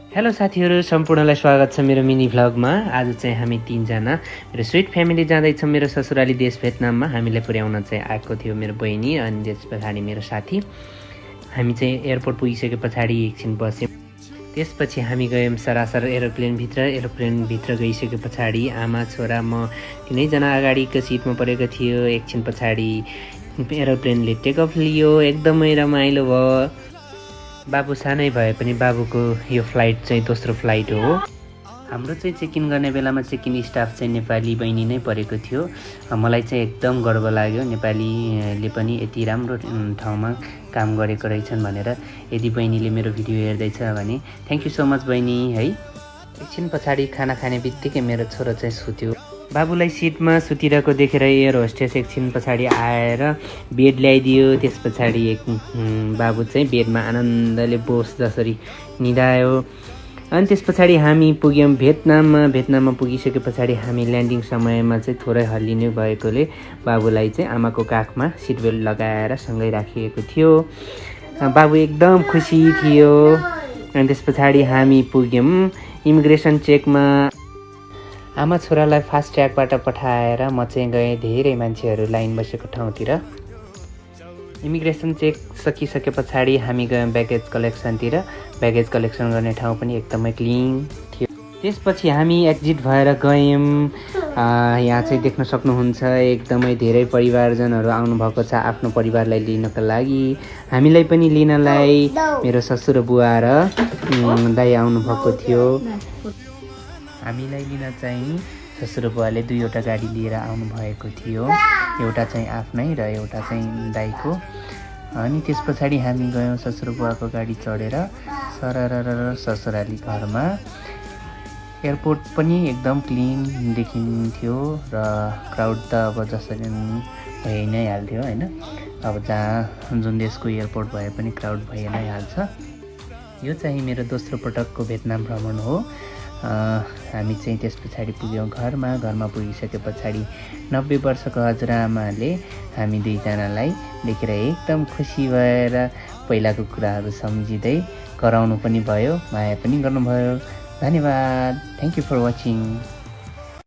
Hello साथीहरू, सम्पूर्णलाई स्वागत छ मेरो मिनी भ्लगमा। आज चाहिँ हामी तीनजना मेरो स्विट फ्यामिली जाँदैछौँ मेरो ससुराली देश भियतनाममा। हामीलाई पुर्याउन चाहिँ आएको थियो मेरो बहिनी अनि त्यस पछाडि मेरो साथी। हामी चाहिँ एयरपोर्ट पुगिसके पछाडि एकछिन बस्यौँ। त्यसपछि हामी गयौँ सरासर एरोप्लेनभित्र गइसके पछाडि आमा छोरा म तीनैजना अगाडिको सिटमा परेको थियो। एकछिन पछाडि एरोप्लेनले टेक अफ लियो, एकदमै रमाइलो भयो। बाबु सानै भए पनि बाबुको यो फ्लाइट चाहिँ दोस्रो फ्लाइट हो। हाम्रो चाहिँ चेक इन गर्ने बेलामा चेक इन स्टाफ चाहिँ नेपाली बहिनी नै परेको थियो। मलाई चाहिँ एकदम गर्व लाग्यो, नेपालीले पनि यति राम्रो ठाउँमा काम गरेको रहेछन् भनेर। यदि बहिनीले मेरो भिडियो हेर्दैछ भने थ्याङ्क यू सो मच बहिनी है। एकछिन पछाडि खाना खाने बित्तिकै मेरो छोरो चाहिँ सुत्यो। बाबुलाई सिटमा सुतिरहेको देखेर एयर होस्टेस एकछिन पछाडि आएर बेड ल्याइदियो। त्यस पछाडि बाबु चाहिँ बेडमा आनन्दले बोस जसरी निदायो। अनि त्यस पछाडि हामी पुग्यौँ भियतनाममा पुगिसके पछाडि हामी ल्यान्डिङ समयमा चाहिँ थोरै हल्लिने भएकोले बाबुलाई चाहिँ आमाको काखमा सिट बेल्ट लगाएर सँगै राखिएको थियो। बाबु एकदम खुसी थियो। अनि त्यस पछाडि हामी पुग्यौँ इमिग्रेसन चेकमा। आमा छोरालाई फास्ट ट्र्याकबाट पठाएर म चाहिँ गएँ धेरै मान्छेहरू लाइन बसेको ठाउँतिर। इमिग्रेसन चेक सकिसके पछाडि हामी गयौँ ब्यागेज कलेक्सनतिर। ब्यागेज कलेक्सन गर्ने ठाउँ पनि एकदमै क्लिन थियो। त्यसपछि हामी एक्जिट भएर गयौँ। यहाँ चाहिँ देख्न सक्नुहुन्छ एकदमै धेरै परिवारजनहरू आउनुभएको छ आफ्नो परिवारलाई लिनको लागि। हामीलाई पनि लिनलाई मेरो ससुर बुवा र दाइ आउनुभएको थियो। हामीलाई लिन चाहिँ ससुर बुवाले दुईवटा गाडी लिएर आउनुभएको थियो, एउटा चाहिँ आफ्नै र एउटा चाहिँ दाइको। अनि त्यस पछाडि हामी गयौँ ससुर बुवाको गाडी चढेर सरर ससुराली घरमा। एयरपोर्ट पनि एकदम क्लिन देखिन्थ्यो र क्राउड त अब जसरी भइ नै हाल्थ्यो होइन। अब जहाँ जुन देशको एयरपोर्ट भए पनि क्राउड भइ नै हाल्छ। यो चाहिँ मेरो दोस्रो पटकको भियतनाम भ्रमण हो। हामी चाहिँ त्यस पछाडि पुग्यौँ घरमा पुगिसके पछाडि 90 वर्षको हजुरआमाले हामी दुईजनालाई देखेर एकदम खुसी भएर पहिलाको कुराहरू सम्झिँदै कराउनु पनि भयो, माया पनि गर्नुभयो। धन्यवाद। Thank you for watching.